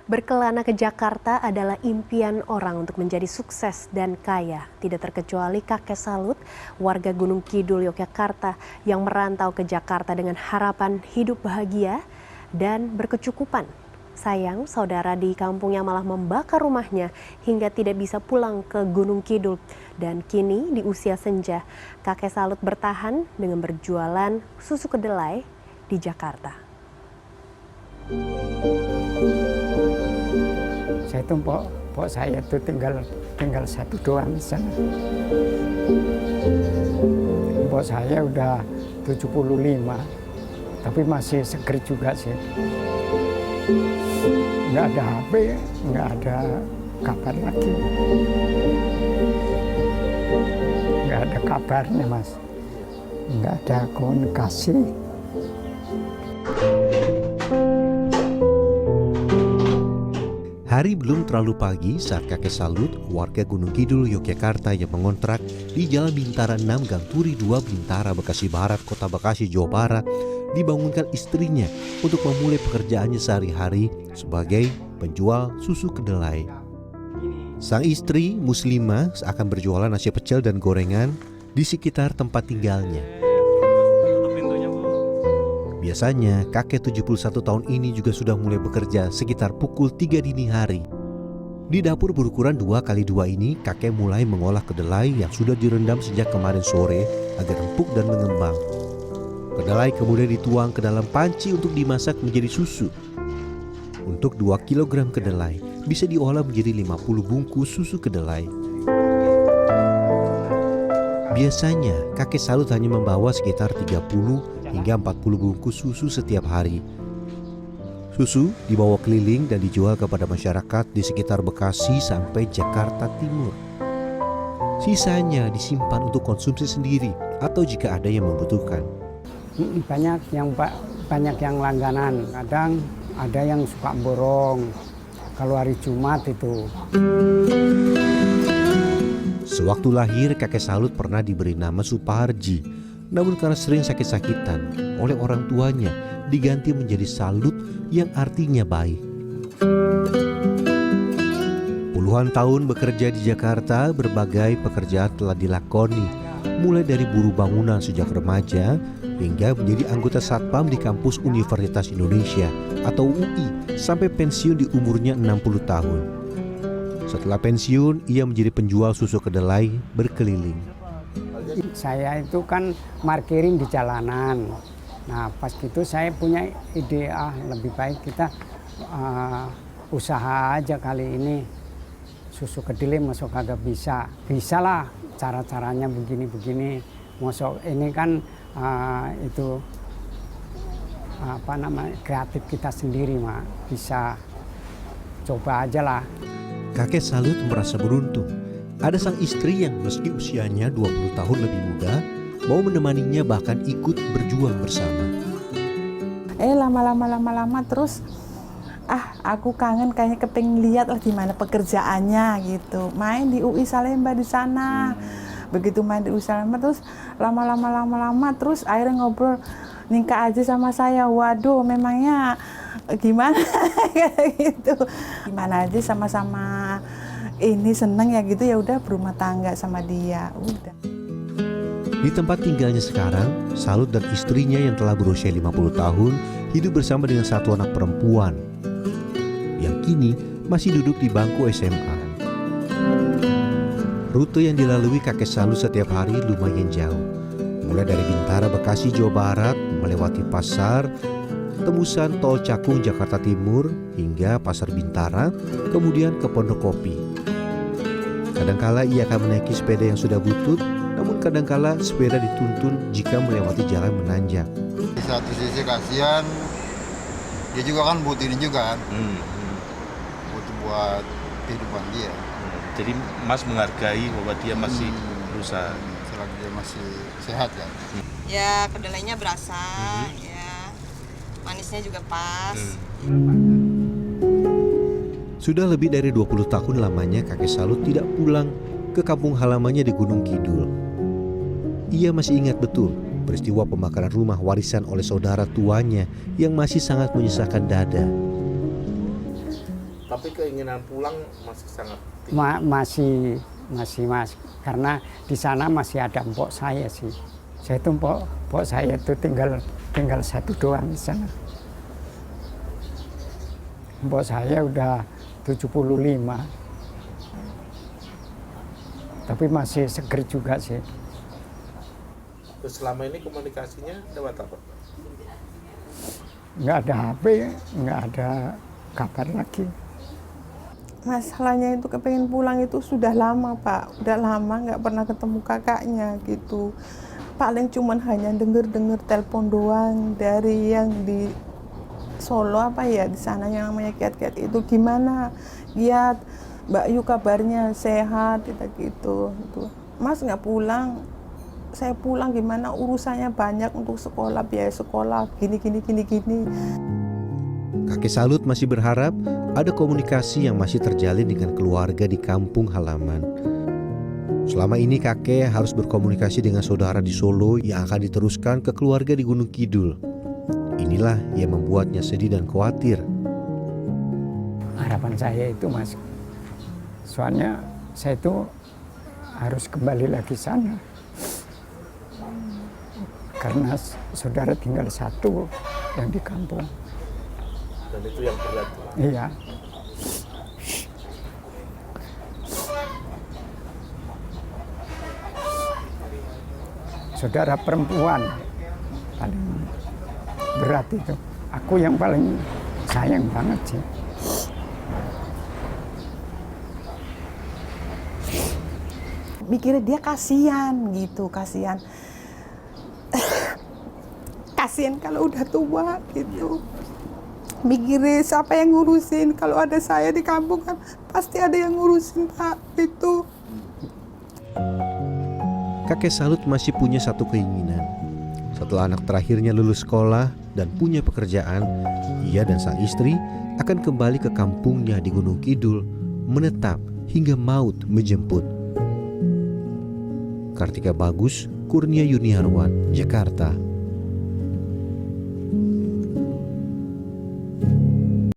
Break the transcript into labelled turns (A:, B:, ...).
A: Berkelana ke Jakarta adalah impian orang untuk menjadi sukses dan kaya. Tidak terkecuali kakek Salut, warga Gunung Kidul, Yogyakarta yang merantau ke Jakarta dengan harapan hidup bahagia dan berkecukupan. Sayang, saudara di kampungnya malah membakar rumahnya hingga tidak bisa pulang ke Gunung Kidul. Dan kini di usia senja, kakek Salut bertahan dengan berjualan susu kedelai di Jakarta.
B: Saya itu pok saya itu tinggal satu doang di sana. Pok saya udah 75, tapi masih seger juga sih. Nggak ada HP, nggak ada kabar lagi. Nggak ada kabarnya, Mas. Nggak ada komunikasi.
C: Hari belum terlalu pagi saat kakek Salut, warga Gunung Kidul, Yogyakarta yang mengontrak di Jalan Bintara 6 Gang Turi 2 Bintara, Bekasi Barat, Kota Bekasi, Jawa Barat, dibangunkan istrinya untuk memulai pekerjaannya sehari-hari sebagai penjual susu kedelai. Sang istri, Muslimah, akan berjualan nasi pecel dan gorengan di sekitar tempat tinggalnya. Biasanya, kakek 71 tahun ini juga sudah mulai bekerja sekitar pukul 3 dini hari. Di dapur berukuran 2x2 ini, kakek mulai mengolah kedelai yang sudah direndam sejak kemarin sore agar empuk dan mengembang. Kedelai kemudian dituang ke dalam panci untuk dimasak menjadi susu. Untuk 2 kg kedelai, bisa diolah menjadi 50 bungkus susu kedelai. Biasanya, kakek Salut hanya membawa sekitar 30 hingga 40 bungkus susu setiap hari. Susu dibawa keliling dan dijual kepada masyarakat di sekitar Bekasi sampai Jakarta Timur. Sisanya disimpan untuk konsumsi sendiri atau jika ada yang membutuhkan.
B: Banyak yang langganan. Kadang ada yang suka borong. Kalau hari Jumat itu.
C: Sewaktu lahir, kakek Salut pernah diberi nama Suparji. Namun karena sering sakit-sakitan oleh orang tuanya, diganti menjadi Salut yang artinya baik. Puluhan tahun bekerja di Jakarta, berbagai pekerjaan telah dilakoni, mulai dari buruh bangunan sejak remaja hingga menjadi anggota Satpam di kampus Universitas Indonesia atau UI sampai pensiun di umurnya 60 tahun. Setelah pensiun, ia menjadi penjual susu kedelai berkeliling.
B: Saya itu kan parkirin di jalanan. Nah, pas gitu saya punya ide, lebih baik kita usaha aja kali ini. Susu kedelai masuk kagak bisa. Bisa lah cara-caranya begini-begini. Masuk ini kan itu kreatif kita sendiri, Mak. Bisa coba aja lah.
C: Kakek Salut merasa beruntung. Ada sang istri yang meski usianya 20 tahun lebih muda, mau menemaninya bahkan ikut berjuang bersama.
D: Lama-lama terus, aku kangen kayaknya kepengin lihat lah gimana pekerjaannya gitu. Main di UI Salemba di sana. Begitu main di UI Salemba terus lama-lama terus akhirnya ngobrol, nikah aja sama saya. Waduh, memangnya gimana gitu. Gimana aja sama-sama ini seneng ya gitu, ya udah berumah tangga sama dia, udah.
C: Di tempat tinggalnya sekarang, Salut dan istrinya yang telah berusia 50 tahun hidup bersama dengan satu anak perempuan yang kini masih duduk di bangku SMA. Rute yang dilalui kakek Salut setiap hari lumayan jauh, mulai dari Bintara, Bekasi, Jawa Barat, melewati pasar, tembusan tol Cakung, Jakarta Timur, hingga Pasar Bintara, kemudian ke Pondok Kopi. Kadangkala ia akan menaiki sepeda yang sudah butut, namun kadangkala sepeda dituntun jika melewati jalan menanjak.
E: Di satu sisi kasihan, dia juga kan butuh ini juga kan, butuh buat kehidupan dia.
F: Jadi Mas menghargai bahwa dia masih berusaha.
E: Selagi dia masih sehat kan.
G: Ya kedelainya berasa, ya manisnya juga pas.
C: Sudah lebih dari 20 tahun lamanya kakek Salut tidak pulang ke kampung halamannya di Gunung Kidul. Ia masih ingat betul peristiwa pembakaran rumah warisan oleh saudara tuanya yang masih sangat menyesakkan dada.
F: Tapi keinginan pulang masih sangat tinggi.
B: Masih mas, karena di sana masih ada mpok saya sih. Saya itu mpok saya itu tinggal satu doang di sana. Mpok saya udah 75. Tapi masih seger juga sih.
F: Terus selama ini komunikasinya lewat apa?
B: Nggak ada HP, nggak ada kabar lagi.
D: Masalahnya itu kepengen pulang itu sudah lama Pak, udah lama nggak pernah ketemu kakaknya gitu. Paling cuman hanya denger telepon doang dari yang di Solo apa ya, di sana yang namanya Kiat-Kiat itu gimana, Kiat, Mbak Yu kabarnya sehat gitu. Mas nggak pulang, saya pulang gimana, urusannya banyak untuk sekolah, biaya sekolah gini.
C: Kakek Salut masih berharap ada komunikasi yang masih terjalin dengan keluarga di kampung halaman. Selama ini kakek harus berkomunikasi dengan saudara di Solo yang akan diteruskan ke keluarga di Gunung Kidul. Inilah yang membuatnya sedih dan khawatir.
B: Harapan saya itu mas, soalnya saya itu harus kembali lagi sana. Karena saudara tinggal satu yang di kampung.
F: Dan itu yang berat.
B: Iya. Saudara perempuan paling berat itu. Aku yang paling sayang banget sih.
D: Mikirnya dia kasihan gitu, kasihan kalau udah tua gitu. Mikirin siapa yang ngurusin, kalau ada saya di kampung kan pasti ada yang ngurusin Pak itu.
C: Kakek Salut masih punya satu keinginan. Setelah anak terakhirnya lulus sekolah dan punya pekerjaan, ia dan sang istri akan kembali ke kampungnya di Gunung Kidul, menetap hingga maut menjemput. Kartika Bagus, Kurnia Yuniarwan, Jakarta.